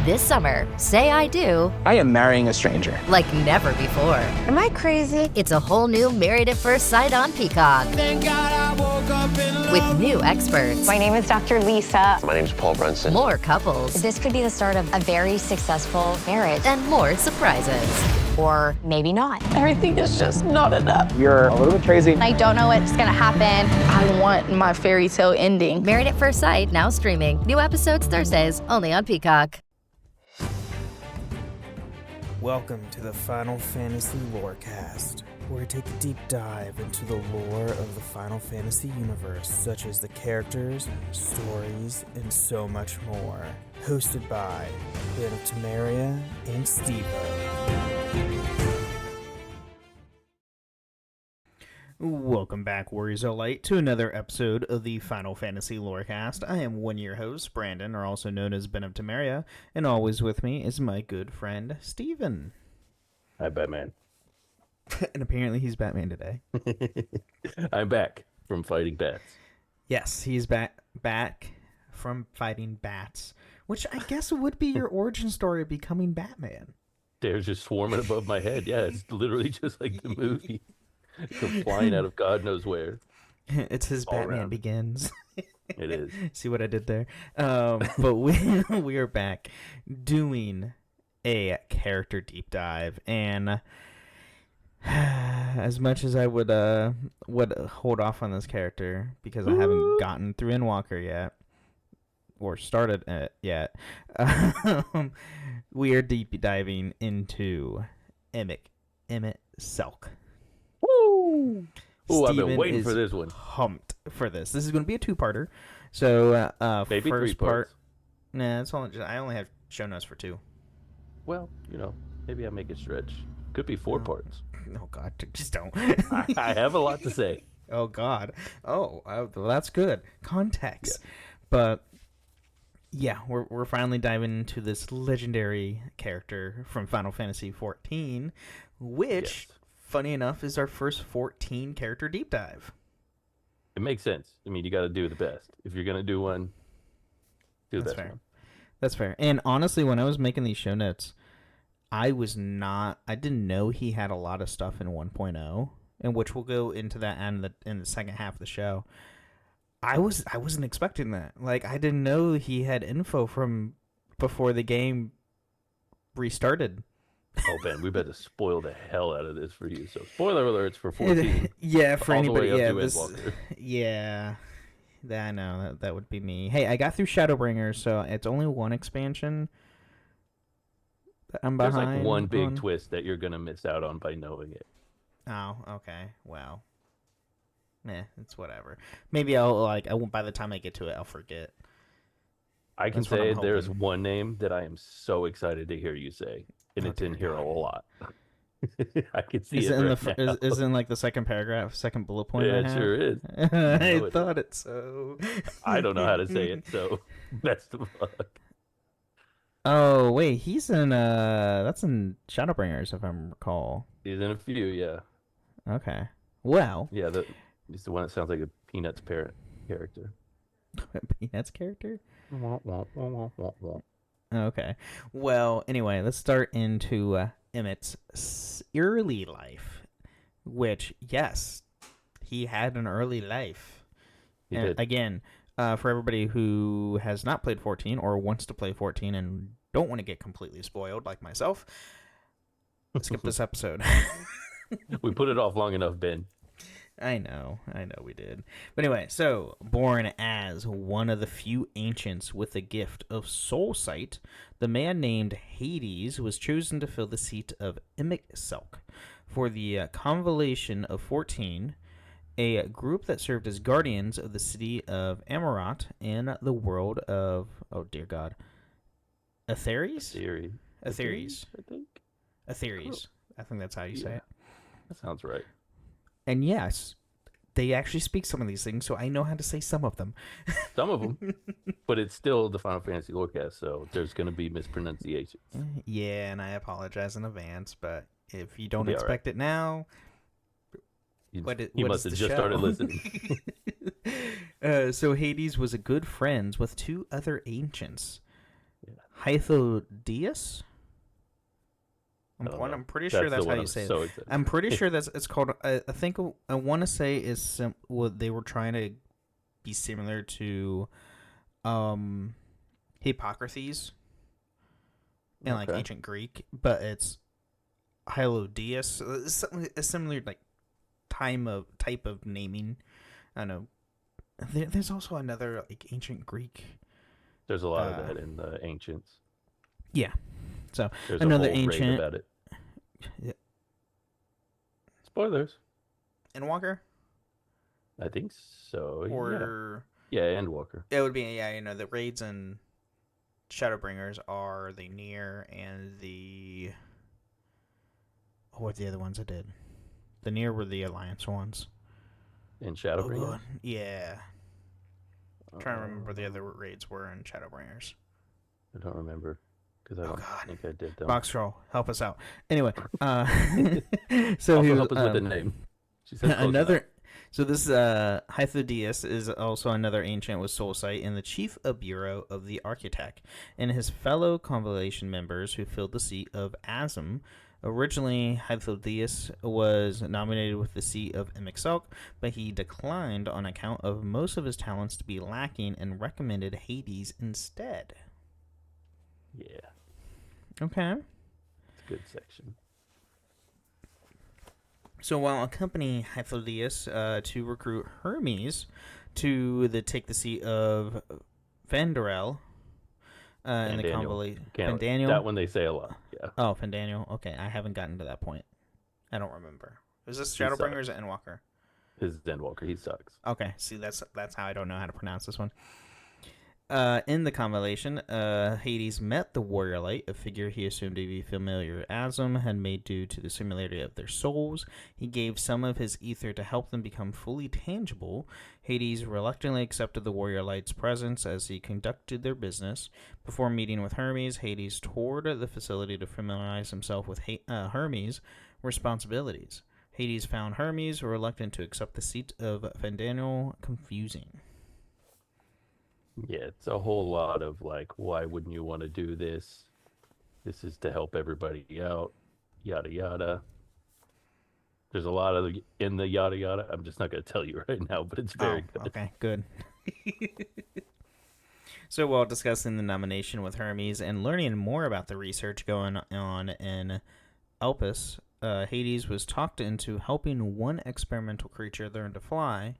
This summer, say I do I am marrying a stranger. like never before. Am I crazy? It's a whole new Married at First Sight on Peacock. Thank God I woke up in love. With new experts, My name is Dr. Lisa. My name's Paul Brunson. more couples, This could be the start of a very successful marriage. and more surprises. Or maybe not. Everything is just not enough. You're a little bit crazy. I don't know what's gonna happen. I want my fairy tale ending. Married at First Sight, now streaming. New episodes Thursdays, only on Peacock. Welcome to the Final Fantasy Lorecast, where we take a deep dive into the lore of the Final Fantasy universe, such as the characters, stories, and so much more. Hosted by Ben of Temeria and Steve-O. Welcome back, Warriors of Light, to another episode of the Final Fantasy Lorecast. I am one of your hosts, Brandon, or also known as Ben of Temeria, and always with me is my good friend, Steven. Hi, Batman. And apparently he's Batman today. I'm back from fighting bats. Yes, he's back from fighting bats, which I guess would be your origin story of becoming Batman. They're just swarming above my head. Yeah, it's literally just like the movie. Come flying out of God knows where. It's his All Batman around. Begins. It is. See what I did there? But we are back doing a character deep dive, and as much as I would hold off on this character because I haven't gotten through Endwalker yet or started it yet, we are deep diving into Emet-Selch. Woo! Oh, I've been Steven waiting for is this one. Pumped for this. This is going to be a two-parter. So, Maybe first 3 part. parts. Nah, it's only. I only have show notes for 2. Well, maybe I make it stretch. Could be 4 parts. Oh God, just don't. I have a lot to say. Oh God. Oh, well, that's good context. Yeah. But yeah, we're finally diving into this legendary character from Final Fantasy XIV, which, Yes. funny enough, is our first 14 character deep dive. It makes sense. I mean, you got to do the best. If you're going to do one, do the That's best fair. one. That's fair. And honestly, when I was making these show notes, I didn't know he had a lot of stuff in 1.0, and which we'll go into that in the second half of the show. I wasn't expecting that. Like, I didn't know he had info from before the game restarted. Oh, Ben, we better spoil the hell out of this for you. So, spoiler alerts for 14. Yeah, for all the anybody. way Yeah, up to this. Endwalker. Yeah, I know that would be me. Hey, I got through Shadowbringers, so it's only one expansion that I'm There's behind. like one big on. twist that you're going to miss out on by knowing it. Oh, okay. Well, it's whatever. Maybe I won't. By the time I get to it, I'll forget. I can That's what say I'm there's hoping. one name that I am so excited to hear you say, and Oh, it's in dear here a God. lot. I can see Is it it in right the now. is it in like the second paragraph, second bullet point? Yeah, I it have? sure is. I know it thought it so. I don't know how to say it, so best of luck. Oh wait, he's in that's in Shadowbringers if I recall. He's in a few, yeah. Okay. Well, Yeah, he's the one that sounds like a Peanuts parent character. Peanuts character. Wah, wah, wah, wah, wah, wah. Okay. Well, anyway, let's start into Emmett's early life, which, yes, he had an early life. He And did. again, for everybody who has not played 14 or wants to play 14 and don't want to get completely spoiled like myself, skip this episode. We put it off long enough, Ben. I know we did. But anyway, so born as one of the few ancients with the gift of soul sight, the man named Hades was chosen to fill the seat of Emet-Selch for the Constellation of 14, a group that served as guardians of the city of Amarot and the world of, oh dear God, Atheres? Theory. Atheres. I think. Atheres. I think that's how you say Yeah. it. That sounds right. And yes, they actually speak some of these things, so I know how to say some of them. Some of them. But it's still the Final Fantasy Lorecast, so there's going to be mispronunciations. Yeah, and I apologize in advance, but if you don't It'll be all expect it now, He what must is have the just started show? listening. So Hades was a good friend with 2 other ancients, Yeah. Hythodius. I'm pretty sure that's how you say it. I'm pretty sure it's called. I think I want to say is what they were trying to be similar to, Hippocrates in like ancient Greek, but it's Hythodius. It's something a similar like type of naming. I don't know. There's also another like ancient Greek. There's a lot of that in the ancients. Yeah. So there's another a whole ancient rave about it. Yeah. Spoilers. Endwalker? I think so. Or yeah, Endwalker. It would be the raids and Shadowbringers are the Near and the what the other ones I did. The Near were the Alliance ones. In Shadowbringers? Yeah. I'm trying to remember the other raids were in Shadowbringers. I don't remember. Because I don't think I did them. Box Troll, help us out. Anyway, so also help us with the name. She said another. So this Hythodius is also another ancient with soul sight and the chief of bureau of the architect and his fellow constellation members who filled the seat of Azim. Originally, Hythodius was nominated with the seat of Emet-Selch, but he declined on account of most of his talents to be lacking and recommended Hades instead. Yeah. Okay. It's a good section. So while accompanying Hythodius to recruit Hermes to take the seat of Fandorel in the constellation. Fandaniel. That one they say a lot. Yeah. Oh, Fandaniel. Okay, I haven't gotten to that point. I don't remember. Is this Shadowbringers or Endwalker? This is Endwalker. He sucks. Okay, see that's how I don't know how to pronounce this one. In the constellation, Hades met the Warrior Light, a figure he assumed to be familiar Azim had made due to the similarity of their souls. He gave some of his ether to help them become fully tangible. Hades reluctantly accepted the Warrior Light's presence as he conducted their business. Before meeting with Hermes, Hades toured the facility to familiarize himself with Hermes' responsibilities. Hades found Hermes reluctant to accept the seat of Fandaniel confusing. Yeah, it's a whole lot of like, why wouldn't you want to do this? This is to help everybody out, yada yada. There's a lot of in the yada yada. I'm just not going to tell you right now, but it's very good. Okay, good. So while discussing the nomination with Hermes and learning more about the research going on in Elpis, Hades was talked into helping one experimental creature learn to fly.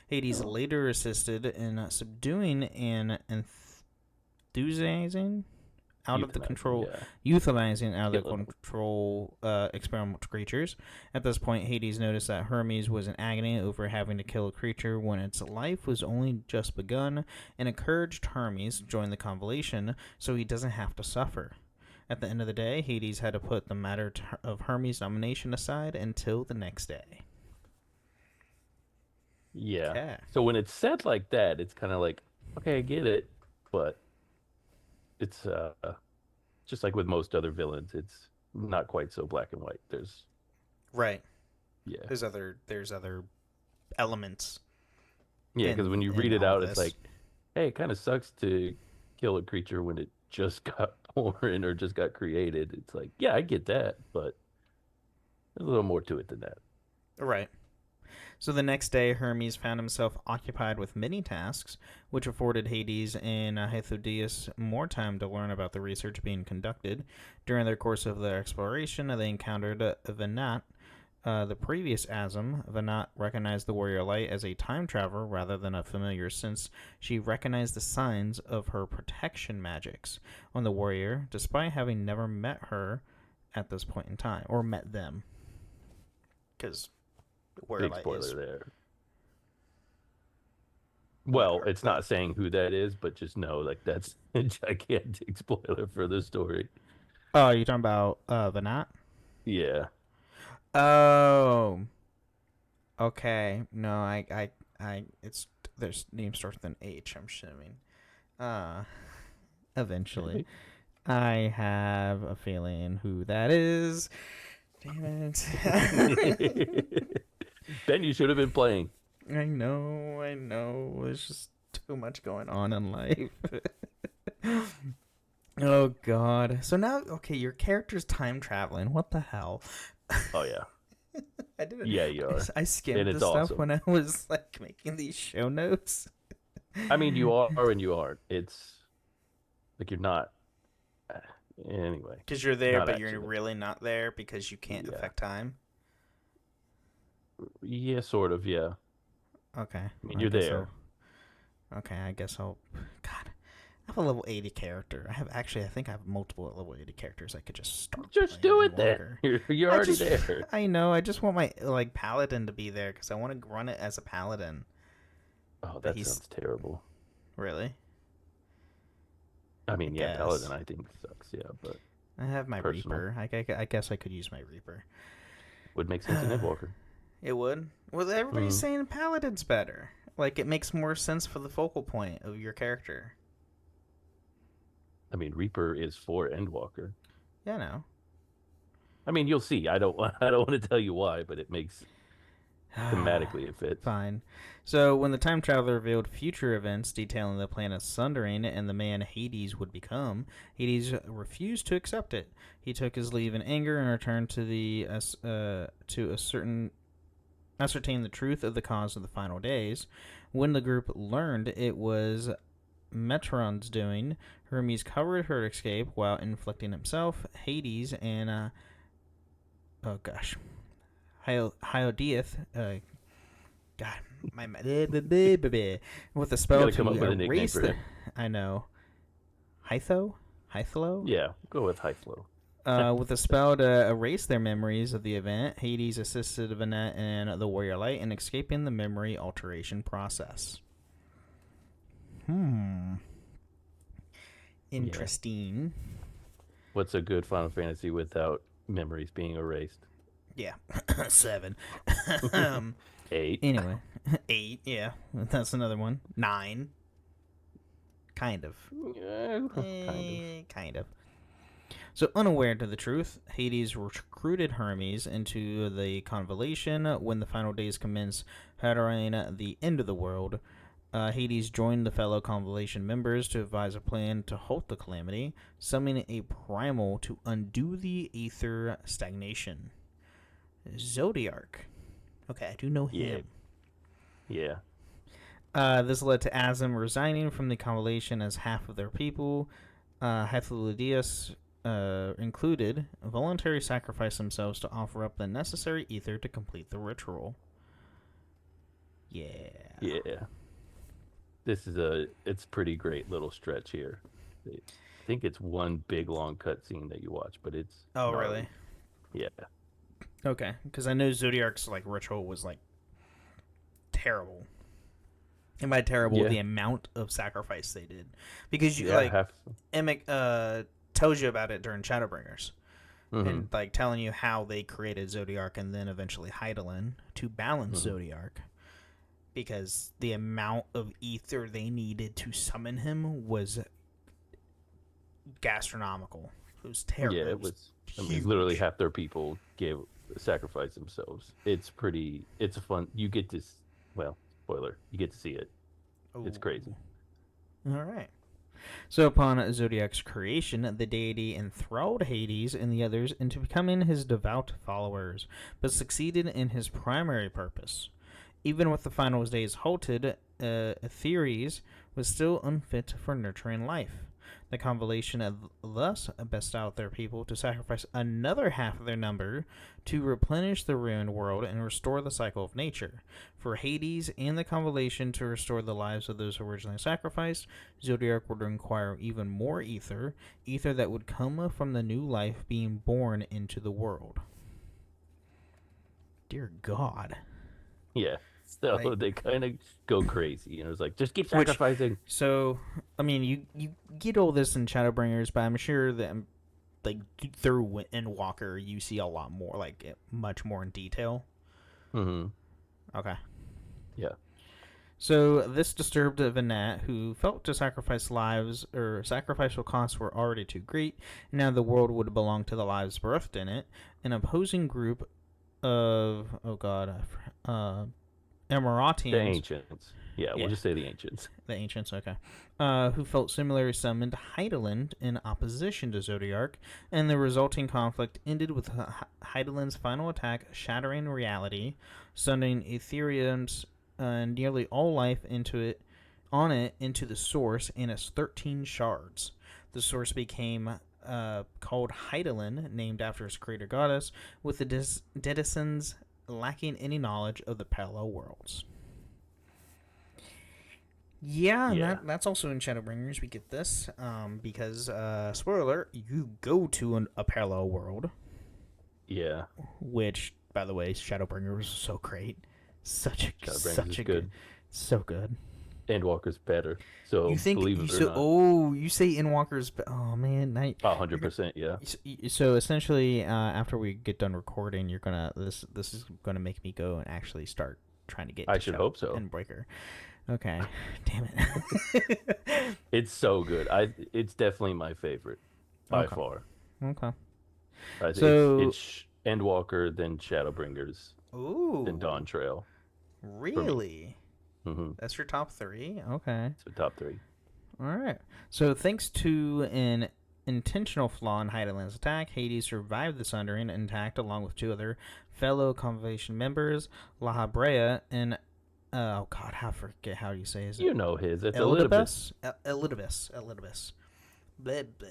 Hades later assisted in subduing and euthanizing out of the control experimental creatures. At this point, Hades noticed that Hermes was in agony over having to kill a creature when its life was only just begun, and encouraged Hermes to join the constellation so he doesn't have to suffer. At the end of the day, Hades had to put the matter of Hermes' nomination aside until the next day. Yeah. Okay. So when it's said like that, it's kind of like, okay, I get it, but it's just like with most other villains, it's not quite so black and white. There's right. Yeah. There's other elements. Yeah, because when you read it out, it's like, hey, it kind of sucks to kill a creature when it just got born or just got created. It's like, yeah, I get that, but there's a little more to it than that. Right. So the next day, Hermes found himself occupied with many tasks, which afforded Hades and Hythodius more time to learn about the research being conducted. During their course of their exploration, they encountered Venat, the previous Azim. Venat recognized the Warrior Light as a time traveler rather than a familiar, since she recognized the signs of her protection magics on the Warrior, despite having never met her at this point in time, or met them. Because big spoiler there. Well, it's not saying who that is, but just know like that's a gigantic spoiler for the story. Oh, you're talking about Venat? Yeah. Oh. Okay. No, I it's their name starts with an H, I'm assuming. Eventually. I have a feeling who that is. Damn it. Ben, you should have been playing. I know. There's just too much going on in life. Oh God. So now, okay, your character's time traveling. What the hell? Oh yeah, I didn't. yeah, you are. I skimmed And this it's stuff awesome. when I was like making these show notes. I mean, you are and you aren't. It's like you're not. Anyway, Because you're there, not but you're actually. really not there because you can't Yeah, affect time. yeah, sort of. Yeah, Okay. I mean, I you're guess I'll. there. Okay, I guess I'll. God, I have a level 80 character. I think I have multiple level 80 characters I could just start Just playing do in it then. Walker. You're I already just, there. I know. I just want my like paladin to be there because I want to run it as a paladin. Oh, But that sounds terrible. really. I mean, yeah, Guess Paladin I think sucks. Yeah, but I have my personal Reaper. I guess I could use my Reaper. would make sense in Endwalker. It would. Well, everybody's Mm. saying paladin's better. Like it makes more sense for the focal point of your character. I mean, Reaper is for Endwalker. Yeah, no. I mean, you'll see. I don't. I don't want to tell you why, but it makes thematically it fits. Fine. So, when the time traveler revealed future events detailing the planet's sundering and the man Hades would become, Hades refused to accept it. He took his leave in anger and returned to ascertain the truth of the cause of the final days. When the group learned it was Metron's doing, Hermes covered her escape while inflicting himself, Hades, and oh gosh, Hyodiath, God, with a spell gotta to come up with a nickname erase for the. him. I know, Hythlo. Yeah, go with Hythlo. With a spell to erase their memories of the event, Hades assisted Vanette and the Warrior Light in escaping the memory alteration process. Interesting. What's a good Final Fantasy without memories being erased? Yeah. 7. 8. Anyway. 8, yeah. That's another one. 9. Kind of. Yeah, kind Kind of. So, unaware to the truth, Hades recruited Hermes into the constellation. When the final days commenced, heralding the end of the world, Hades joined the fellow constellation members to devise a plan to halt the calamity, summoning a primal to undo the aether stagnation. Zodiac. Okay, I do know him. Yeah. This led to Azim resigning from the constellation as half of their people, Hythloidius included, voluntarily sacrificed themselves to offer up the necessary ether to complete the ritual. Yeah. Yeah. It's pretty great little stretch here. I think it's one big long cutscene that you watch, but it's Oh, gnarly. really? Yeah. Okay, because I know Zodiac's like ritual was like terrible. And by terrible, Yeah. the amount of sacrifice they did, because you Yeah, Emic tells you about it during Shadowbringers, Mhm. and like telling you how they created Zodiac and then eventually Hydaelyn to balance Zodiac, because the amount of ether they needed to summon him was gastronomical. It was terrible. Yeah, it was. I mean, literally half their people sacrificed themselves. It's a fun. You get to, well, spoiler. You get to see it. It's crazy. All right. So upon Zodiac's creation, the deity enthralled Hades and the others into becoming his devout followers, but succeeded in his primary purpose. Even with the final days halted, Atheres was still unfit for nurturing life. The constellation thus bestowed their people to sacrifice another half of their number to replenish the ruined world and restore the cycle of nature. For Hades and the constellation to restore the lives of those originally sacrificed, Zodiac would require even more ether that would come from the new life being born into the world. Dear God. Yeah. So Like- they kind of go crazy. It's like, just keep sacrificing. So, I mean, you get all this in Shadowbringers, but I'm sure that like through Endwalker, you see a lot more, like much more in detail. Mm-hmm. Okay. Yeah. So this disturbed Vanette, who felt to sacrifice lives or sacrificial costs were already too great, and now the world would belong to the lives birthed in it. An opposing group of Emiratians. The ancients. Yeah, Yeah. we'll just say the ancients. The ancients, okay. Who felt similarly summoned Hydaelyn in opposition to Zodiark, and the resulting conflict ended with Hydaelyn's final attack shattering reality, sending Ethereum's nearly all life into the source and its 13 shards. The source became called Hydaelyn, named after its creator goddess, with the denizens lacking any knowledge of the parallel worlds. Yeah, and that's also in Shadowbringers. We get this because, spoiler alert, you go to a parallel world. Yeah. Which, by the way, Shadowbringers was so great. Such a good. So good. Endwalker's better. So You think believe it or not. Oh, you say Endwalker's? Oh man, 100%. Yeah. So essentially, after we get done recording, you're gonna this is gonna make me go and actually start trying to get. I should hope so. Endbreaker. Okay, damn it. It's so good. It's definitely my favorite by far. Okay. I think So it's Endwalker, then Shadowbringers, Ooh. then Dawn Trail. Really? Mm-hmm. That's your top 3? Okay. So top 3. All right. So thanks to an intentional flaw in Hydaelyn's attack, Hades survived the Sundering intact along with 2 other fellow Convocation members, La Habrea and oh god, I forget how you say his name. You know his. It's Elidibus. Elidibus. Blah, blah.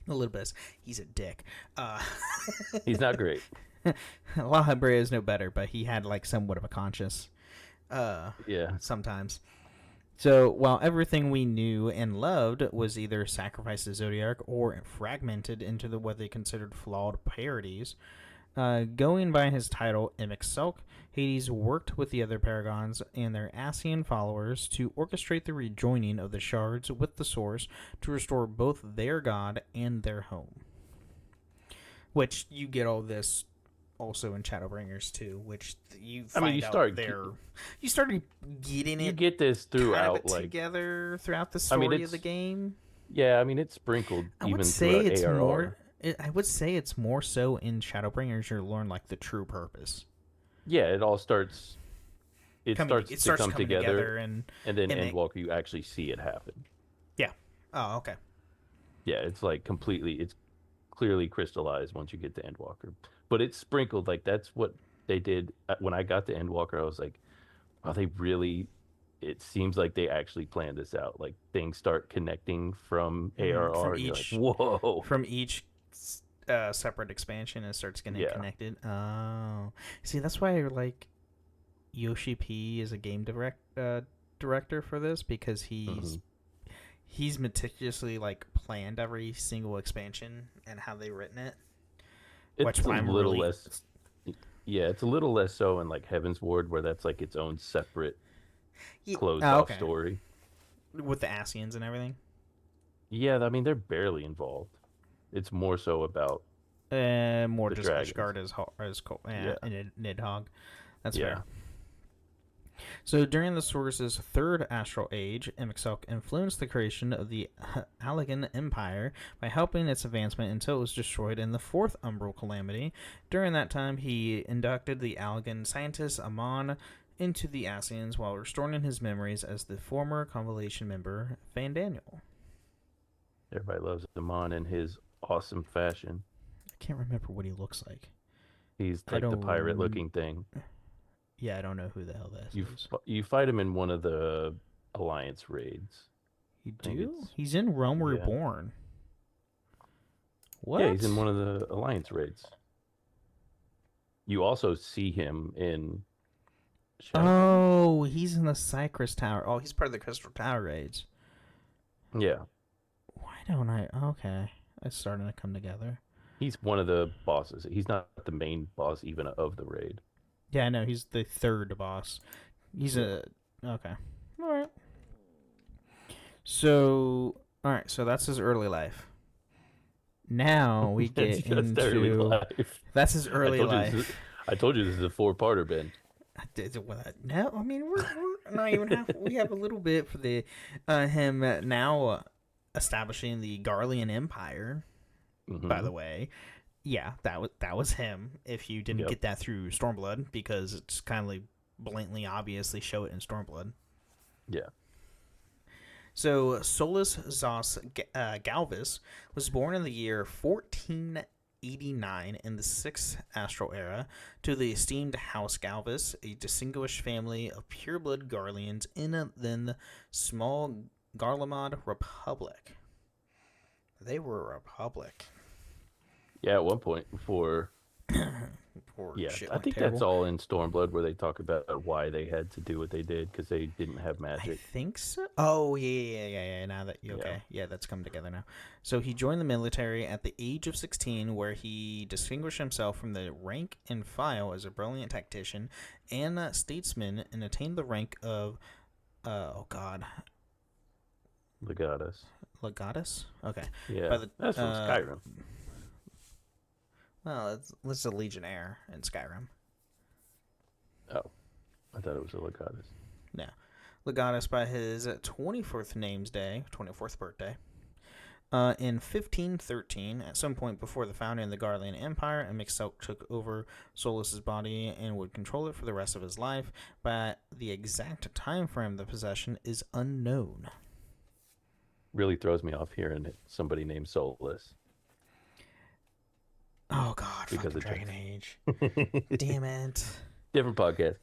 Elidibus. He's a dick. He's not great. La Habrea is no better, but he had like somewhat of a conscience. Yeah. Sometimes. So while everything we knew and loved was either sacrificed to Zodiark or fragmented into what they considered flawed parodies, going by his title Emet-Selch, Hades worked with the other Paragons and their Ascian followers to orchestrate the rejoining of the shards with the Source to restore both their god and their home. Which you get all this also in Shadowbringers too, which you find you started getting it. You get this throughout, kind of like together throughout the story of the game. Yeah, I mean it's sprinkled I even would say throughout it's ARR. more. I would say it's more so in Shadowbringers. You learn like the true purpose. Yeah, it all starts. It starts to come together, and then Endwalker, you actually see it happen. Yeah. Oh, okay. Yeah, it's like completely. It's clearly crystallized once you get to Endwalker, but it's sprinkled. Like that's what they did when I got to Endwalker. I was like, "Wow, they really." It seems like they actually planned this out. Like things start connecting from ARR. From and each, you're like, whoa! From each separate expansion, it starts getting connected. Oh, see, that's why I like Yoshi P is a game director for this because he's meticulously like planned every single expansion and how they've written it. It's a little less. Yeah, it's a little less so in like Heaven's Ward, where that's like its own separate closed off story with the Ascians and everything. Yeah, I mean they're barely involved. It's more so about more the just dragons. Ishgard and Nidhogg. That's Yeah. fair. So during the Source's third astral age, Emet-Selch influenced the creation of the Allegan Empire by helping its advancement until it was destroyed in the fourth Umbral Calamity. During that time, he inducted the Allegan scientist Amon into the Ascians while restoring his memories as the former Constellation member Fandaniel. Everybody loves Amon in his awesome fashion. I can't remember what he looks like. He's like the pirate-looking thing. Yeah, I don't know who the hell that is. You fight him in one of the Alliance raids. You do? He's in Realm Reborn. What? Yeah, he's in one of the Alliance raids. You also see him in Oh, he's in the Cypress Tower. Oh, he's part of the Crystal Tower raids. Yeah. Why don't I? Okay. It's starting to come together. He's one of the bosses. He's not the main boss even of the raid. Yeah, I know. He's the third boss. He's okay. All right. So, all right. So that's his early life. Now we get into early life. That's his early life. I told you this is a 4-parter, Ben. No, I mean we're not even half. We have a little bit for the him now establishing the Garlean Empire. Mm-hmm. By the way, yeah, that was him. If you didn't get that through Stormblood, because it's kind of like blatantly, obviously show it in Stormblood. Yeah. So Solus Zos Galvis was born in the year 1489 in the 6th Astral Era to the esteemed House Galvis, a distinguished family of pureblood Garleans in the small Garlemald Republic. They were a republic. Yeah, at one point before. Poor Yeah, shit I went think terrible. that's all in Stormblood where they talk about why they had to do what they did because they didn't have I magic. think so. Oh, yeah. Now that you okay. Yeah, that's come together now. So he joined the military at the age of 16, where he distinguished himself from the rank and file as a brilliant tactician and statesman and attained the rank of, Legatus. Legatus? Okay. Yeah, By the, that's from Skyrim. Well, it's a legionnaire in Skyrim. Oh, I thought it was a Legatus. No. Legatus by his 24th birthday. In 1513, at some point before the founding of the Garlean Empire, Emet-Selch took over Solus's body and would control it for the rest of his life, but the exact time frame of the possession is unknown. Really throws me off hearing somebody named Solus. Oh, God, Because fucking of Dragon Age. Damn it. Different podcast.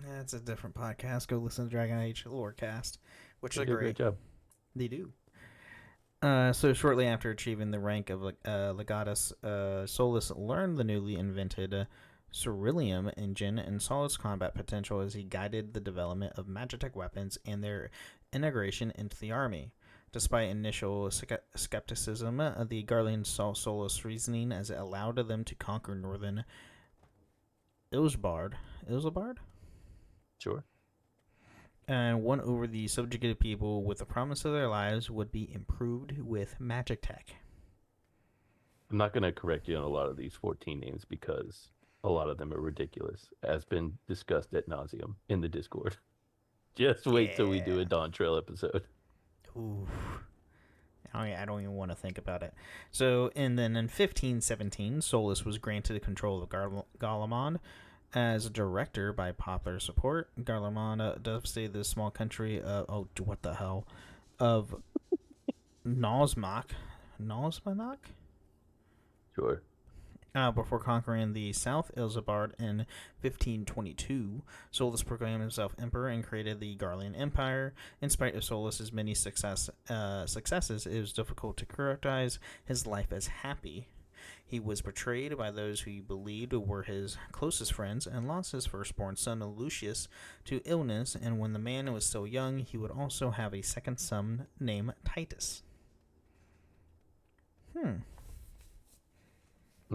That's a different podcast. Go listen to Dragon Age Lorecast, which They is do a great job. They do. So shortly after achieving the rank of Legatus, Solus learned the newly invented Ceruleum engine and saw its combat potential as he guided the development of magitech weapons and their integration into the army. Despite initial skepticism, the Garleans saw Solus' reasoning as it allowed them to conquer northern Ilsbard, Sure. and won over the subjugated people with the promise of their lives would be improved with magic tech. I'm not going to correct you on a lot of these 14 names because a lot of them are ridiculous, as been discussed ad nauseum in the Discord. Just wait till we do a Dawn Trail episode. Ooh. I don't even want to think about it. So, and then in 1517, Solus was granted control of Garlemald as a director by popular support. Garlemald devastated the small country of Nosmach. Sure. Before conquering the South Ilsabard in 1522, Solus proclaimed himself emperor and created the Garlean Empire. In spite of Solus's many successes, it was difficult to characterize his life as happy. He was betrayed by those who he believed were his closest friends and lost his firstborn son Lucius to illness, and when the man was still young, he would also have a second son named Titus.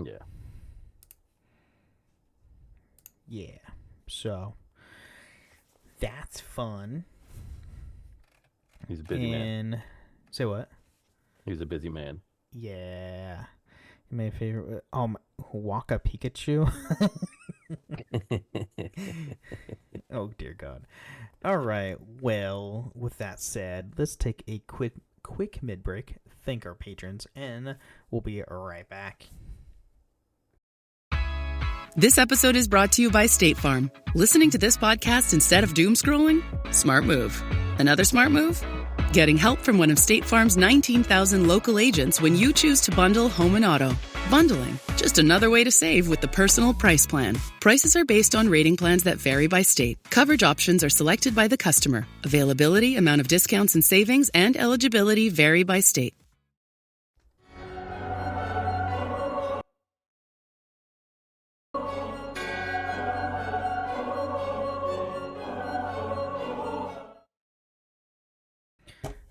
Yeah. Yeah. So that's fun. He's a busy man. Say what? He's a busy man. Yeah. My favorite Waka Pikachu. Oh dear God. All right. Well, with that said, let's take a quick mid break. Thank our patrons, and we'll be right back. This episode is brought to you by State Farm. Listening to this podcast instead of doom scrolling? Smart move. Another smart move? Getting help from one of State Farm's 19,000 local agents when you choose to bundle home and auto. Bundling, just another way to save with the Personal Price Plan. Prices are based on rating plans that vary by state. Coverage options are selected by the customer. Availability, amount of discounts and savings, and eligibility vary by state.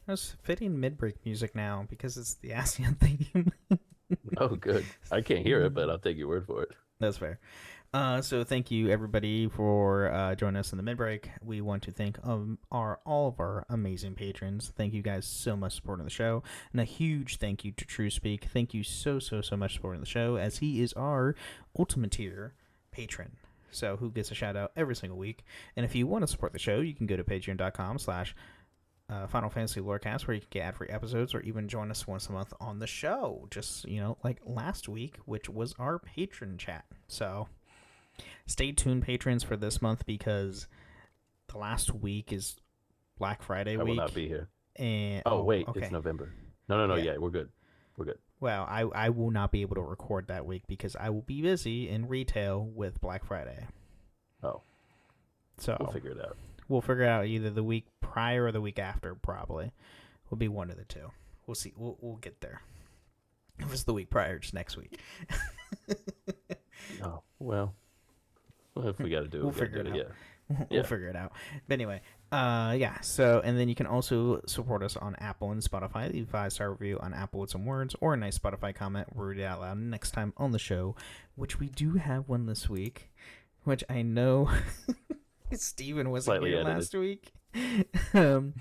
That's fitting mid-break music now because it's the ASEAN theme. Oh, good. I can't hear it, but I'll take your word for it. That's fair. So thank you everybody for joining us in the mid-break. We want to thank all of our amazing patrons. Thank you guys so much for supporting the show. And a huge thank you to True Speak. Thank you so much for supporting the show, as he is our ultimate tier patron. So who gets a shout out every single week. And if you want to support the show, you can go to patreon.com/Final Fantasy Lorecast, where you can get ad-free episodes or even join us once a month on the show. Just, like last week, which was our patron chat. So Stay tuned, patrons, for this month because the last week is Black Friday I week. will not be here. And wait, okay. it's November. No. Yeah. Yeah, we're good. We're good. Well, I will not be able to record that week because I will be busy in retail with Black Friday. Oh, so we'll figure it out. We'll figure it out either the week prior or the week after. Probably will be one of the two. We'll see. We'll get there. If it's the week prior, just next week. Oh well. If we got to do it, we'll figure it out. Yeah. We'll figure it out. But anyway, yeah. So, and then you can also support us on Apple and Spotify. Leave a 5-star review on Apple with some words or a nice Spotify comment. We'll read it out loud next time on the show, which we do have one this week, which I know Steven wasn't Slightly here edited. last week. And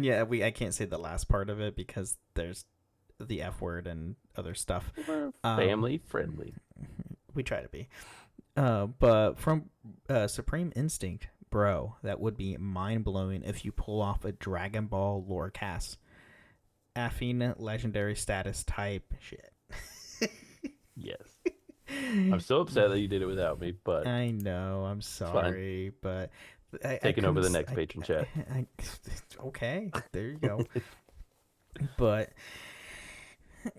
yeah, I can't say the last part of it because there's the F word and other stuff. Family friendly. We try to be. But from Supreme Instinct, bro, that would be mind-blowing if you pull off a Dragon Ball lore cast. Effing legendary status type shit. Yes. I'm so upset that you did it without me, but I know, I'm sorry, but... taking over the next patron chat. Okay, there you go. But...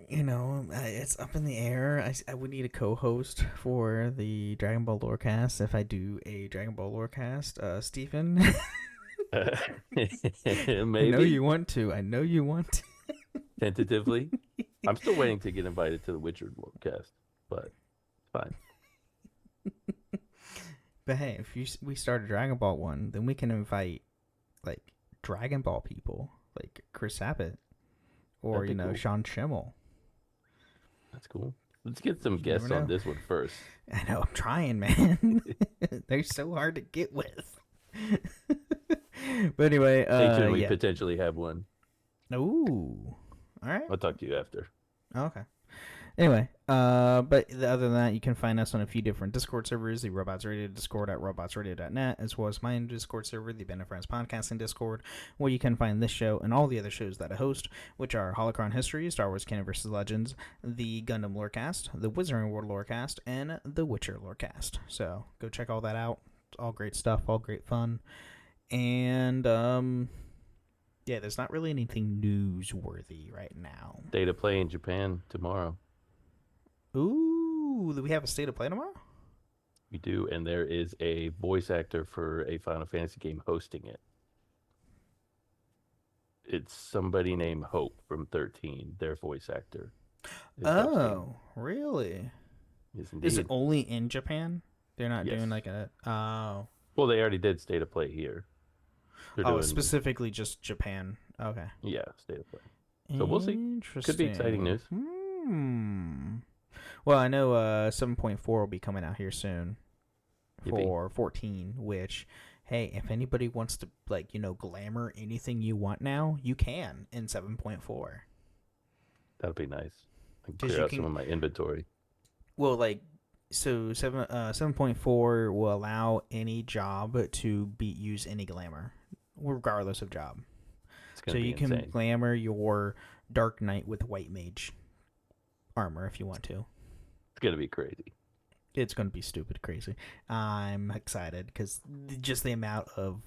You know, it's up in the air. I would need a co-host for the Dragon Ball Lorecast if I do a Dragon Ball Lorecast. Stephen, Maybe. I know you want to. Tentatively. I'm still waiting to get invited to the Witcher cast, but it's fine. But hey, if we start a Dragon Ball one, then we can invite like Dragon Ball people, like Chris Sabat. Or, cool. Sean Schimmel. That's cool. Let's get some guests on this one first. I know, I'm trying, man. They're so hard to get with. But anyway, stay tuned, we potentially have one. Ooh. All right. I'll talk to you after. Okay. Anyway, but other than that, you can find us on a few different Discord servers, the Robots Radio Discord at robotsradio.net, as well as my Discord server, the Ben and Friends Podcasting Discord, where you can find this show and all the other shows that I host, which are Holocron History, Star Wars Canon vs. Legends, the Gundam Lorecast, the Wizarding World Lorecast, and the Witcher Lorecast. So go check all that out. It's all great stuff, all great fun. And, yeah, there's not really anything newsworthy right now. Day to play in Japan tomorrow. Ooh, do we have a state of play tomorrow? We do, and there is a voice actor for a Final Fantasy game hosting it. It's somebody named Hope from 13, their voice actor. Oh, really? Yes, indeed. Is it only in Japan? They're not Yes. doing like a... Oh. Well, they already did state of play here. They're doing, specifically just Japan. Okay. yeah, state of play. So we'll see. Could be exciting news. Well, I know 7.4 will be coming out here soon Yippee. for 14, which, hey, if anybody wants to, like, glamour anything you want now, you can in 7.4. That'll be nice. I can clear out some of my inventory. Well, like, so 7.4 will allow any job to use any glamour, regardless of job. So you can insane. glamour your Dark Knight with White Mage armor if you want to. It's going to be crazy. It's going to be stupid crazy. I'm excited because just the amount of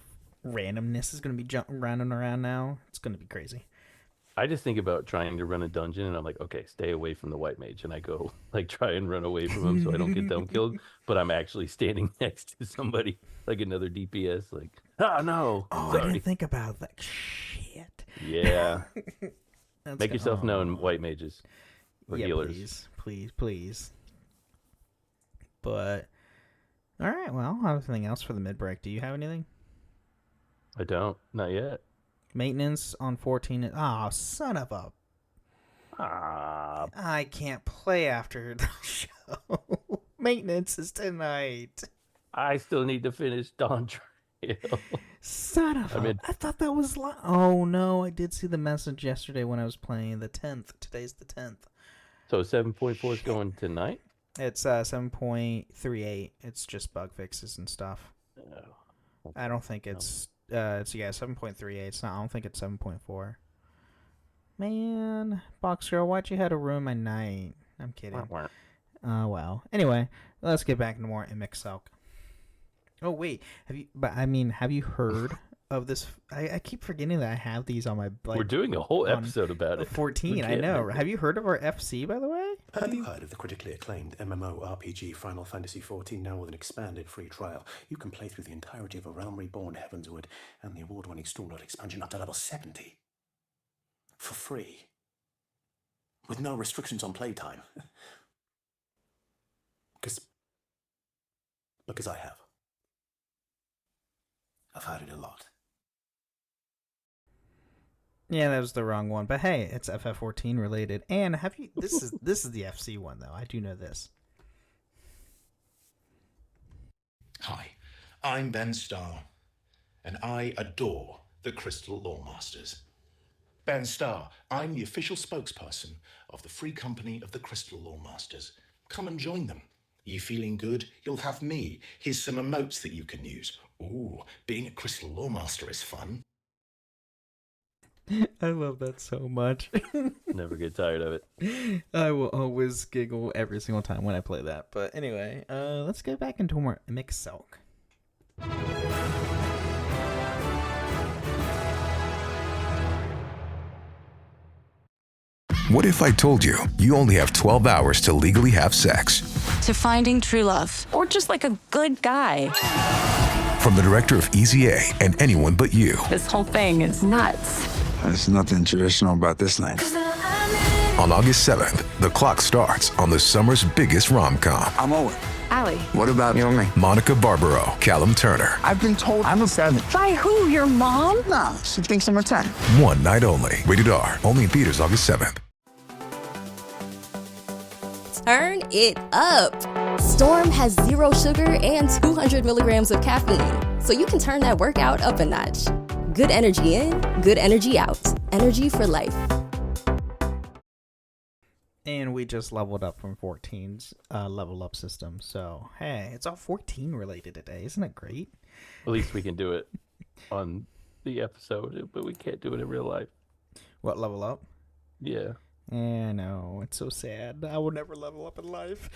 randomness is going to be running around now. It's going to be crazy. I just think about trying to run a dungeon, and I'm like, okay, stay away from the White Mage, and I go like try and run away from him so I don't get them killed. But I'm actually standing next to somebody, like another DPS, like, no. Oh, sorry. I didn't think about that. Shit. Yeah. Make yourself known, White Mages or yeah, healers. Please. But all right, well, I have anything else for the mid break. Do you have anything? I don't, not yet. Maintenance on 14. Oh, son of a... I can't play after the show. Maintenance is tonight. I still need to finish Dawn Trail. Son of a... I thought that was... Oh, no, I did see the message yesterday when I was playing the 10th. Today's the 10th. So 7.4 is going tonight? It's 7.38. It's just bug fixes and stuff. Oh, I don't think it's... It's 7.38. It's not. I don't think it's 7.4. Man, Box Girl, why'd you have to ruin my night? I'm kidding. Well. Anyway, let's get back into more Emet-Selch. Oh wait, have you heard of this? I keep forgetting that I have these on my. We're doing a whole on episode about it. 14. I can't know. make it. Have you heard of our FC, by the way? Have you heard of the critically acclaimed MMORPG Final Fantasy XIV, now with an expanded free trial? You can play through the entirety of A Realm Reborn, Heavensward, and the award-winning Stormlord expansion up to level 70. For free. With no restrictions on playtime. Because I have. I've heard it a lot. Yeah, that was the wrong one. But hey, it's FF14 related. And have you? This is the FC one though. I do know this. Hi, I'm Ben Starr, and I adore the Crystal Lawmasters. Ben Starr, I'm the official spokesperson of the free company of the Crystal Lawmasters. Come and join them. You feeling good? You'll have me. Here's some emotes that you can use. Ooh, being a Crystal Lawmaster is fun. I love that so much. Never get tired of it. I will always giggle every single time when I play that. But anyway, let's get back into more Emet-Selch. What if I told you you only have 12 hours to legally have sex? To finding true love, or just like a good guy. From the director of Easy A and Anyone But You. This whole thing is nuts. There's nothing traditional about this night. On August 7th, the clock starts on the summer's biggest rom-com. I'm Owen. Allie. What about you and me? Monica Barbaro, Callum Turner. I've been told I'm a 7. By who? Your mom? No, she thinks I'm a 10. One night only. Rated R. Only in theaters August 7th. Turn it up. Storm has 0 sugar and 200 milligrams of caffeine, so you can turn that workout up a notch. Good energy in, good energy out. Energy for life. And we just leveled up from 14's level up system. So, hey, it's all 14 related today. Isn't it great? At least we can do it on the episode, but we can't do it in real life. What, level up? Yeah. Yeah, no, it's so sad. I will never level up in life.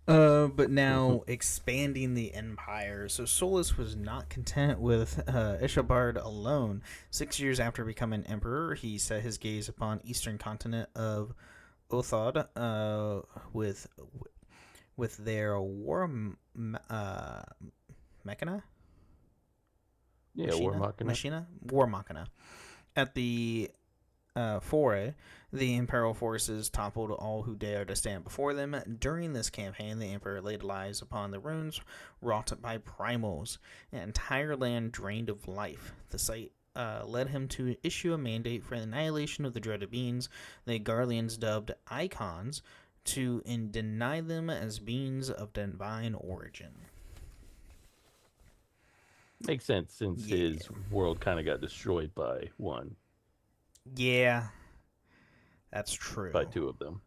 But now expanding the empire. So Solus was not content with Ishbard alone. 6 years after becoming emperor, he set his gaze upon eastern continent of Othod with their war machina. Yeah, war machina. War machina. At the foray, the imperial forces toppled all who dared to stand before them. During this campaign, the emperor laid lies upon the runes wrought by primals, an entire land drained of life. The sight led him to issue a mandate for the annihilation of the dreaded beings, the Garleans dubbed icons, to deny them as beings of divine origin. Makes sense, since his world kind of got destroyed by one. Yeah, that's true. By 2 of them.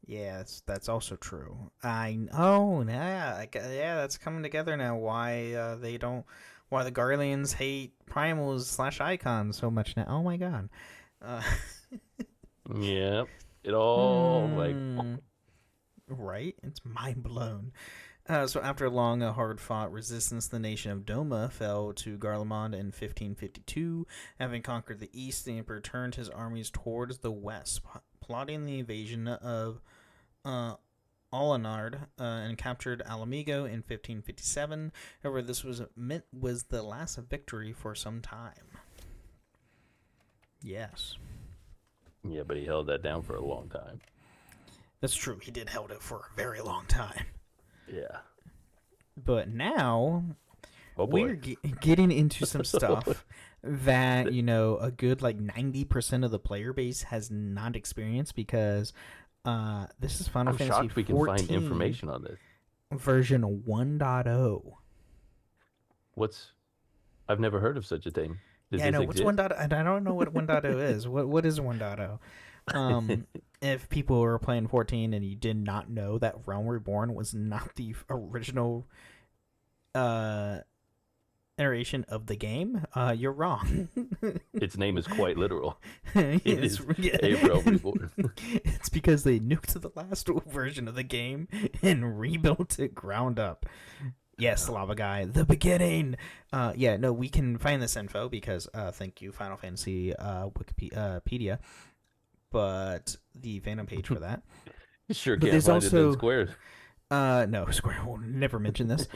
Yeah, that's also true. I know. Yeah, that's coming together now. Why why the Garleans hate primals / icons so much now? Oh my god. Yeah, it all right. It's mind blown. So after a long, hard-fought resistance, the nation of Doma fell to Garlemald in 1552. Having conquered the east, the emperor turned his armies towards the west, plotting the invasion of Alanard and captured Alamigo in 1557. However, this was the last victory for some time. Yes. Yeah, but he held that down for a long time. That's true. He did hold it for a very long time. Yeah. But now we're getting into some stuff that, a good 90% of the player base has not experienced, because this is Final Fantasy XIV. I'm shocked we can find information on this. Version 1.0. I've never heard of such a thing. Does I know. exist? What's 1.0? I don't know what 1.0 is. What is 1.0? If people were playing 14 and you did not know that Realm Reborn was not the original iteration of the game, you're wrong. Its name is quite literal. It is a Realm Reborn. It's because they nuked the last version of the game and rebuilt it ground up. Yes, Lava Guy, the beginning. Yeah, no, we can find this info because thank you, Final Fantasy Wikipedia, but the fandom page for that. You sure But can't there's find it also in Squares. no, Square will never mention this.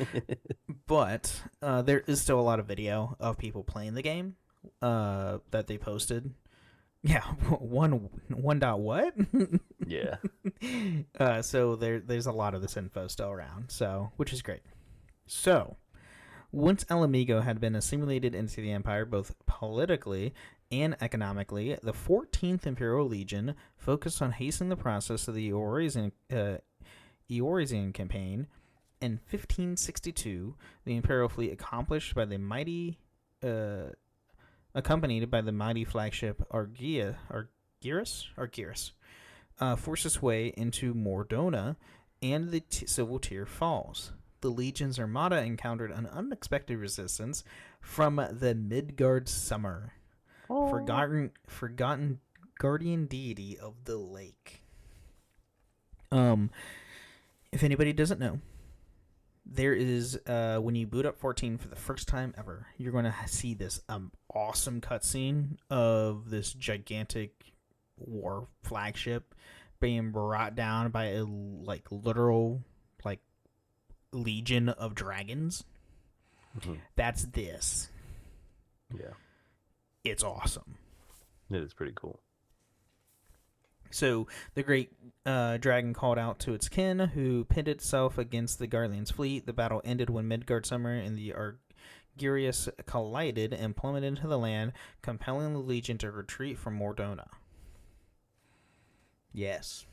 But there is still a lot of video of people playing the game that they posted. Yeah, one dot what? Yeah. So there's a lot of this info still around, so which is great. So once Alamigo had been assimilated into the Empire both politically and economically, the 14th Imperial Legion focused on hastening the process of the Eorzean campaign. In 1562, the Imperial fleet accompanied by the mighty flagship Argyris, forced its way into Mordona and the Civil Tier Falls. The Legion's armada encountered an unexpected resistance from the Midgard Summer, forgotten guardian deity of the lake. If anybody doesn't know, there is when you boot up 14 for the first time ever, you're going to see this awesome cutscene of this gigantic war flagship being brought down by a literal legion of dragons. Mm-hmm. That's this. Yeah, it's awesome. It is pretty cool. So the great dragon called out to its kin, who pitted itself against the Garlean's fleet. The battle ended when Midgard Summer and the Argyris collided and plummeted into the land, compelling the Legion to retreat from Mordona. Yes.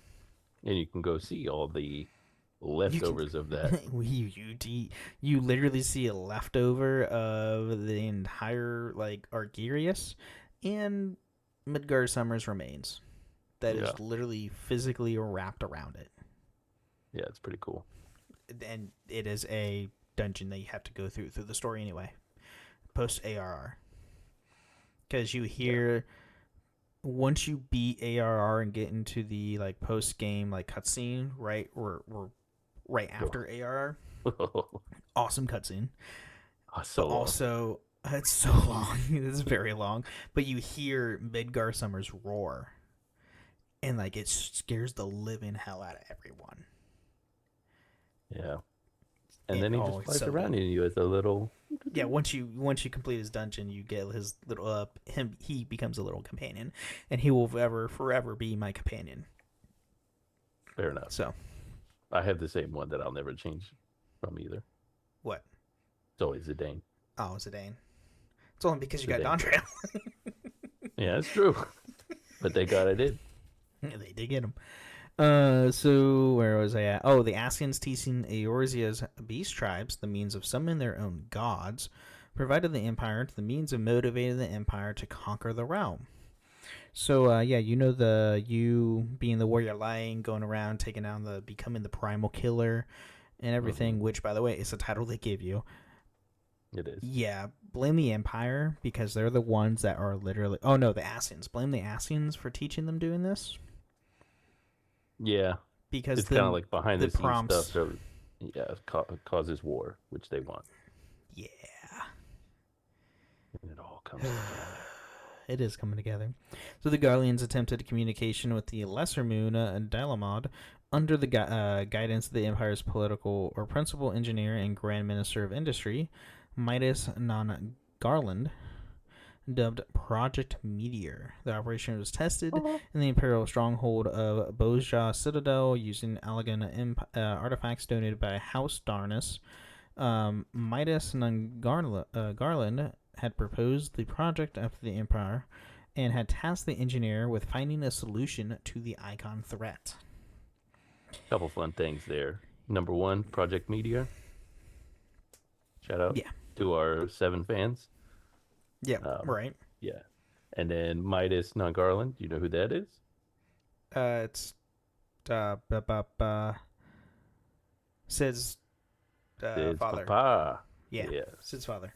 And you can go see all the leftovers of that. You literally see a leftover of the entire Argyris and Midgard Summer's remains. That is literally physically wrapped around it. Yeah, it's pretty cool. And it is a dungeon that you have to go through the story anyway. Post ARR. Because you hear, once you beat ARR and get into the post game cutscene, right? Or right after ARR. Awesome cutscene. So long. Also, it's so long. It's very long. But you hear Midgard Summer's roar. And it scares the living hell out of everyone. Yeah. And then he just flies around you as a little. Yeah, once you complete his dungeon, you get his little he becomes a little companion, and he will forever be my companion. Fair enough. So I have the same one that I'll never change from either. What? It's always Zidane. Oh, Zidane. It's only because you got Dontrail. Yeah, it's true. But they got it in. Yeah, they did get him. So where was I at? Oh, the Ascians teaching Eorzea's beast tribes the means of summoning their own gods, provided the Empire the means of motivating the Empire to conquer the realm. So you being the warrior lion, going around taking down becoming the primal killer, and everything. Mm-hmm. Which, by the way, is a title they give you. It is. Yeah, blame the Empire because they're the ones that are literally. Oh no, the Ascians. Blame the Ascians for teaching them doing this. Yeah, because it's kind of like behind the prompts, scenes stuff. So, yeah, causes war, which they want. Yeah, and it all comes together. It is coming together. So the Garleans attempted communication with the Lesser Moon and Dalamod under the guidance of the Empire's political or principal engineer and Grand Minister of Industry, Midas non Garland, dubbed Project Meteor. The operation was tested in the Imperial stronghold of Bozja Citadel using Allegan artifacts donated by House Darnus. Midas non Garland had proposed the project after the Empire and had tasked the engineer with finding a solution to the Icon threat. Couple fun things there. Number one, Project Meteor. Shout out to our 7 fans. Yeah, right. Yeah. And then Midas non-Garland, you know who that is? It's Sid's father. Papa. Yeah, Sid's father.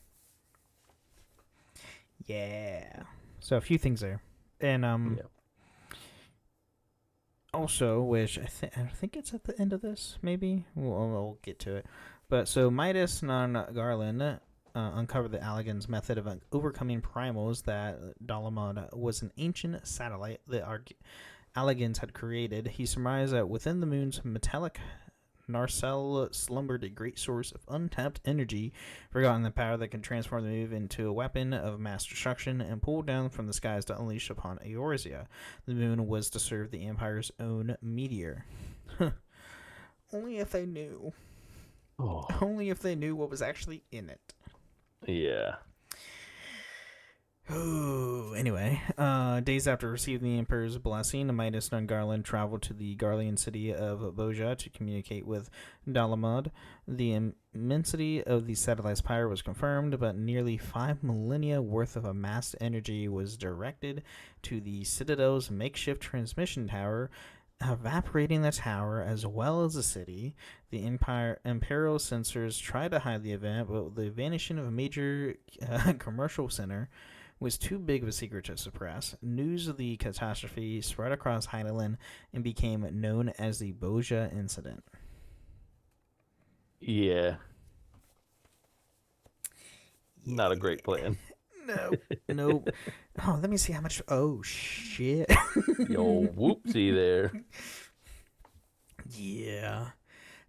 Yeah. So a few things there. And also, which I think it's at the end of this, maybe. We'll get to it. But so Midas non-Garland uncovered the Allagan's method of overcoming primals that Dalamud was an ancient satellite that Allagans had created. He surmised that within the moon's metallic Narcel slumbered a great source of untapped energy, forgotten the power that can transform the moon into a weapon of mass destruction and pulled down from the skies to unleash upon Eorzea. The moon was to serve the Empire's own meteor. Only if they knew. Oh. Only if they knew what was actually in it. Yeah. Oh, anyway, days after receiving the Emperor's blessing, Midas non-Garland traveled to the Garlean city of Boja to communicate with Dalamud. The immensity of the satellite's power was confirmed, but nearly 5 millennia worth of amassed energy was directed to the Citadel's makeshift transmission tower, evaporating the tower as well as the city. The Imperial censors tried to hide the event, but the vanishing of a major commercial center was too big of a secret to suppress. News of the catastrophe spread across Hydaelyn and became known as the Boja incident. Yeah. Not a great plan. No. Oh, let me see how much. Oh, shit. Yo, whoopsie there. Yeah.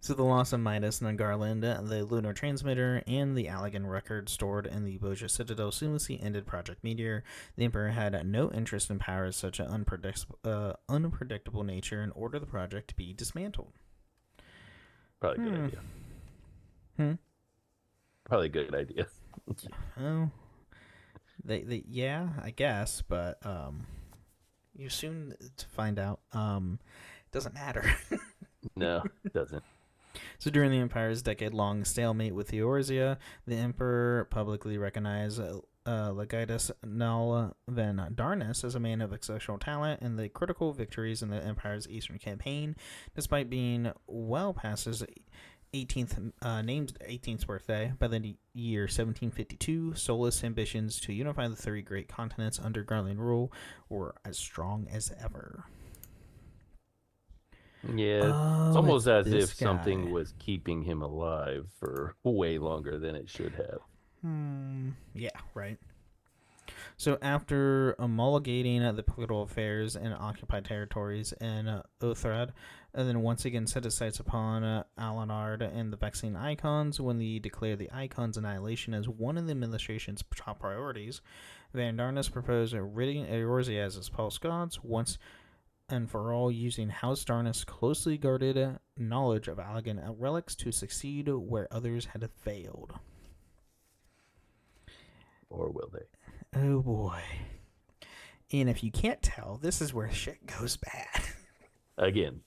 So the loss of Midas non-Garland, the lunar transmitter, and the Allagan record stored in the Boja Citadel seamlessly ended Project Meteor. The Emperor had no interest in powers such an unpredictable nature and ordered the project to be dismantled. Probably a good idea. Probably a good idea. Oh, yeah, I guess, but you soon to find out. Doesn't matter. No, it doesn't. So during the Empire's decade-long stalemate with Eorzea, the Emperor publicly recognized Legatus Null Van Darnus as a man of exceptional talent and the critical victories in the Empire's Eastern Campaign, despite being well past his named 18th birthday. By the year 1752, Solus' ambitions to unify the 3 great continents under Garlean rule were as strong as ever. Yeah, it's almost as if guy. something was keeping him alive for way longer than it should have. Yeah, right. So after homologating the political affairs in occupied territories in Othrad, and then once again set his sights upon Alanard and the Vexing Icons, when he declared the Icons' annihilation as one of the administration's top priorities, Van Darnus proposed ridding Eorzea as his pulse gods once and for all, using House Darnus' closely guarded knowledge of Allagan relics to succeed where others had failed. Or will they? Oh boy. And if you can't tell, this is where shit goes bad. Again.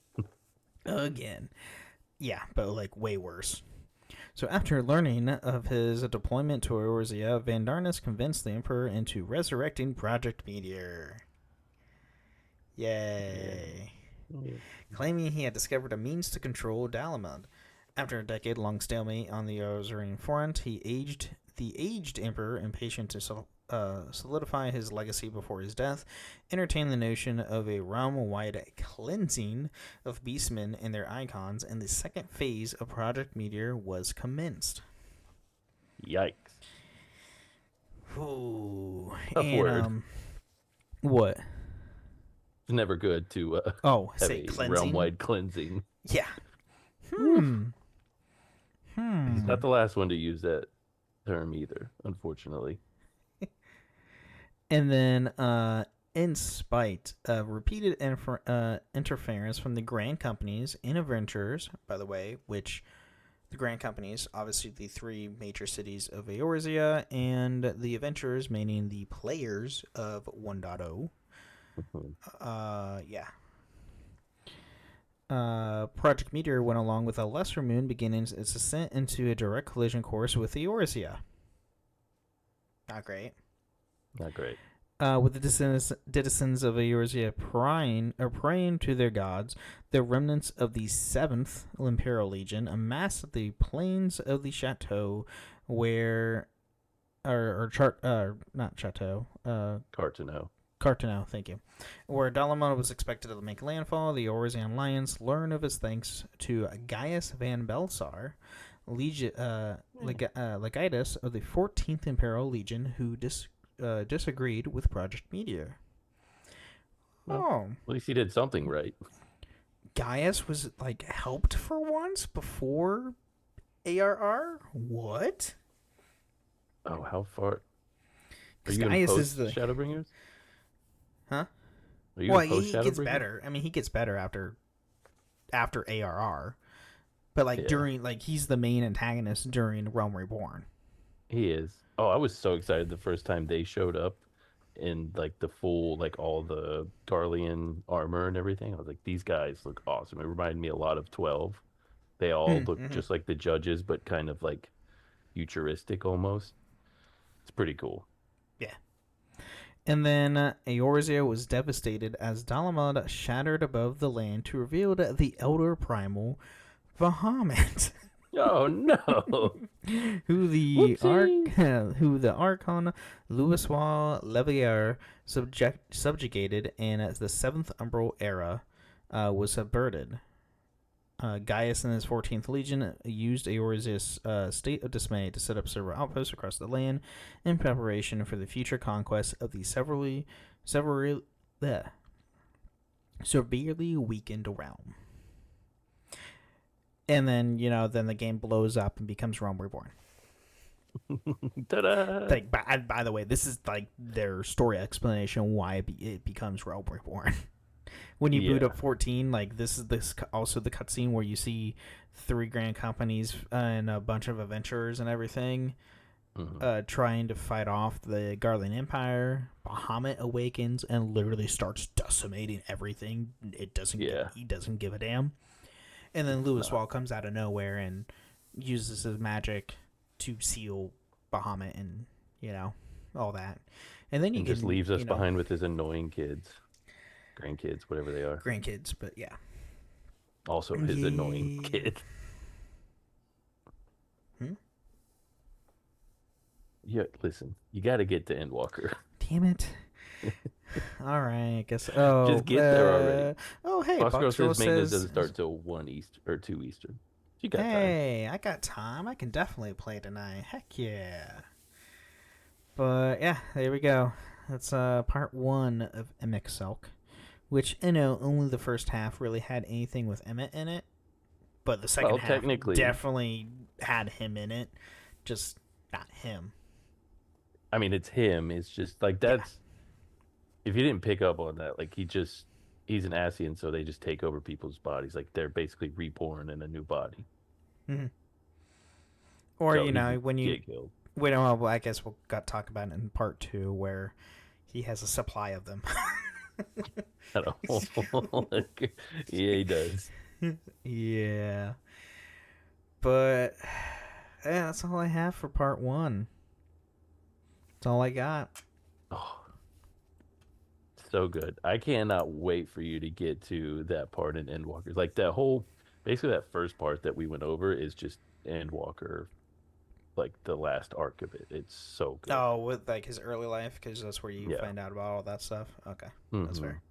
Yeah, but like way worse. So after learning of his deployment to Eorzea, Van Darnus convinced the Emperor into resurrecting Project Meteor. Yay. Yeah. Claiming he had discovered a means to control Dalamud. After a decade-long stalemate on the Eorzea front, the aged Emperor, impatient to solidify his legacy before his death, entertained the notion of a realm-wide cleansing of beastmen and their icons, and the second phase of Project Meteor was commenced. Yikes. Ooh. Tough word. What? It's never good to have a cleansing? realm-wide cleansing. Yeah. He's not the last one to use that term either, unfortunately. And then, in spite of repeated interference from the Grand Companies and Adventurers, by the way, which the Grand Companies, obviously the 3 major cities of Eorzea, and the Adventurers, meaning the players of 1.0. Project Meteor went along with a lesser moon beginning its ascent into a direct collision course with Eorzea. Not great. With the citizens of Eorzea praying to their gods, the remnants of the 7th Imperial Legion amassed at the plains of the chateau where... Cartano, thank you. Where Dalamud was expected to make landfall, the Eorzean Lions learned of his thanks to Gaius Van Belsar, Legatus of the 14th Imperial Legion who disagreed with Project Meteor. Well, at least he did something right. Gaius was like helped for once before ARR? What? Oh, how far? Are 'Cause you Gaius post is the Shadowbringers? Huh? Are you Well, gonna post he gets Shadowbringers? better. I mean, he gets better after ARR. But like during he's the main antagonist during Realm Reborn. He is. Oh, I was so excited the first time they showed up in like the full, like all the Garlean armor and everything. I was like, these guys look awesome. It reminded me a lot of 12. They all look just like the judges, but kind of like futuristic almost. It's pretty cool. Yeah. And then Eorzea was devastated as Dalamud shattered above the land to reveal the Elder Primal Bahamut. Oh no! who the Archon Louiswa Levier subjugated in the 7th Umbral era was subverted. Gaius and his 14th Legion used Eorzea's state of dismay to set up several outposts across the land in preparation for the future conquest of the severely weakened realm. And then, then the game blows up and becomes Realm Reborn. Ta-da! Like, by the way, this is like their story explanation why it becomes Realm Reborn. When you boot up 14, like this is also the cutscene where you see 3 grand companies and a bunch of adventurers and everything trying to fight off the Garlean Empire. Bahamut awakens and literally starts decimating everything. It doesn't. He doesn't give a damn. And then Louiswall comes out of nowhere and uses his magic to seal Bahamut and all that. And then just leaves us behind with his annoying kids. Grandkids, whatever they are. Grandkids, but yeah. Also his annoying kid. Yeah, listen, you got to get to Endwalker. Damn it. All right, I guess. Oh, just get there already. Oh, hey, Boss Girl says maintenance doesn't start till 1 Eastern or 2 Eastern. You got time. Hey, I got time. I can definitely play tonight. Heck yeah. But yeah, there we go. That's part 1 of Emet-Selch, which only the first half really had anything with Emmett in it, but the second half technically definitely had him in it, just not him. I mean, it's him. It's just like that's. If you didn't pick up on that, like he's an Ascian, so they just take over people's bodies. Like they're basically reborn in a new body. Mm-hmm. Or so when you get killed. Wait, well, I guess we'll talk about it in part 2 where he has a supply of them. I don't. Yeah, he does. Yeah. But yeah, that's all I have for part 1. That's all I got. Oh, so good. I cannot wait for you to get to that part in Endwalker. Like basically that first part that we went over is just Endwalker, like the last arc of it. It's so good. Oh, with like his early life, because that's where you find out about all that stuff. Okay, that's fair.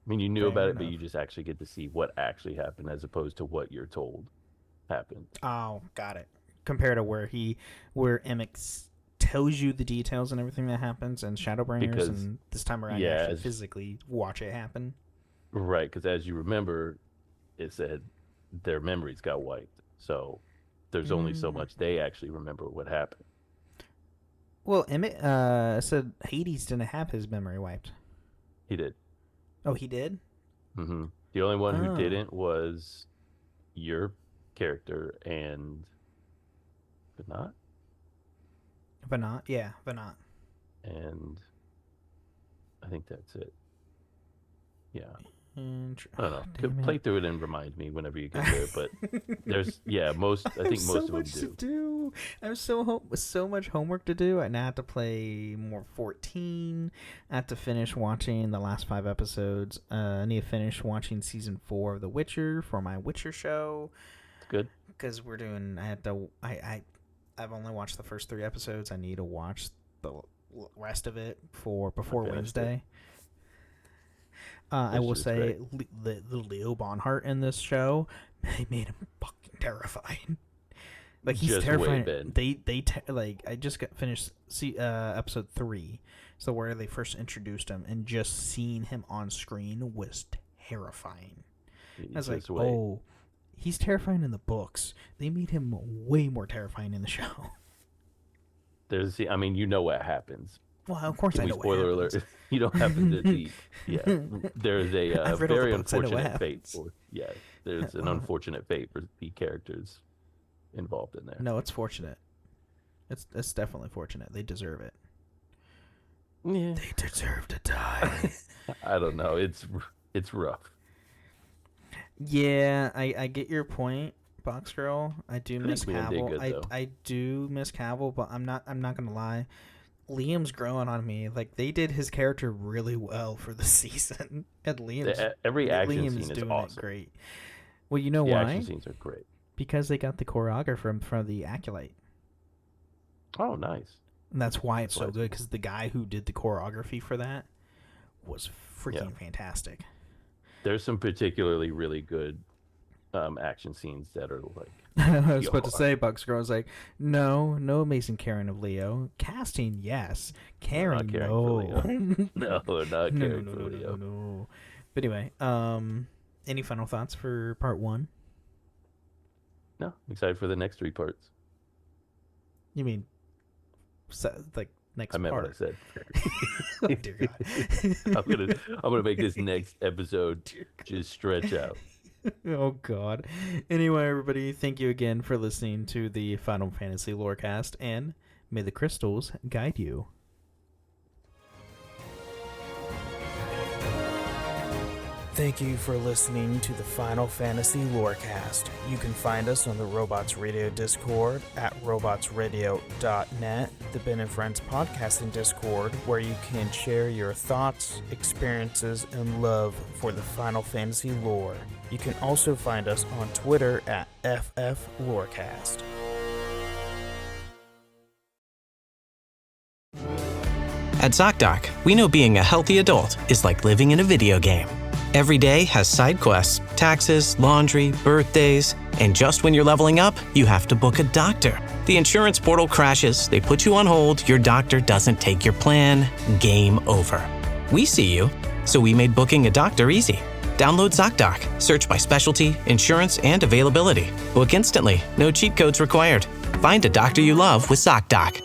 I mean, you knew about it, but you just actually get to see what actually happened as opposed to what you're told happened. Oh, got it. Compared to where Emmett tells you the details and everything that happens in Shadowbringers, and this time around you actually physically watch it happen. Right, because as you remember, it said their memories got wiped. So there's only so much they actually remember what happened. Well, Emmett said Hades didn't have his memory wiped. He did. Oh, he did? Mm-hmm. The only one who didn't was your character and Venat? Venat, yeah, Venat. And I think that's it. Yeah. I don't know. Play through it and remind me whenever you get there. But there's most. I think most of them to do. I have so much homework to do. I now have to play more 14. I have to finish watching the last 5 episodes. I need to finish watching season 4 of The Witcher for my Witcher show. It's good because we're doing. I've only watched the first 3 episodes. I need to watch the rest of it before Wednesday. I will say the Leo Bonhart in this show, they made him fucking terrifying. Like he's Just terrifying. wait, Ben. Like I just got finished episode 3, so where they first introduced him, and just seeing him on screen was terrifying. I was like, oh, he's terrifying in the books. They made him way more terrifying in the show. I mean, you know what happens. Well, of course I know. Spoiler alert! You don't happen to see. Yeah, there's a very unfortunate fate. There's an unfortunate fate for the characters involved in there. No, it's fortunate. It's definitely fortunate. They deserve it. Yeah, they deserve to die. I don't know. It's rough. Yeah, I get your point, Box Girl. I do miss Cavill. I do miss Cavill, but I'm not gonna lie. Liam's growing on me. Like, they did his character really well for the season. And every action Liam's scene is doing awesome. It great. Well, you know why? The action scenes are great. Because they got the choreographer from the Acolyte. Oh, nice. And that's why it's so good, because the guy who did the choreography for that was freaking fantastic. There's some particularly really good action scenes that are like... I was about to say, Bucks Girl was like, no Amazing Karen of Leo. Casting, yes. Karen, no. No, not caring for Leo. No. But anyway, any final thoughts for part 1? No, I'm excited for the next 3 parts. You mean, like, next part? I meant what I said. Oh, dear God. I'm gonna make this next episode just stretch out. Oh, God. Anyway, everybody, thank you again for listening to the Final Fantasy Lorecast, and may the crystals guide you. Thank you for listening to the Final Fantasy Lorecast. You can find us on the Robots Radio Discord at robotsradio.net, the Ben and Friends podcasting Discord, where you can share your thoughts, experiences, and love for the Final Fantasy lore. You can also find us on Twitter at FFLorecast. At ZocDoc, we know being a healthy adult is like living in a video game. Every day has side quests, taxes, laundry, birthdays, and just when you're leveling up, you have to book a doctor. The insurance portal crashes, they put you on hold, your doctor doesn't take your plan, game over. We see you, so we made booking a doctor easy. Download ZocDoc, search by specialty, insurance, and availability. Book instantly, no cheat codes required. Find a doctor you love with ZocDoc.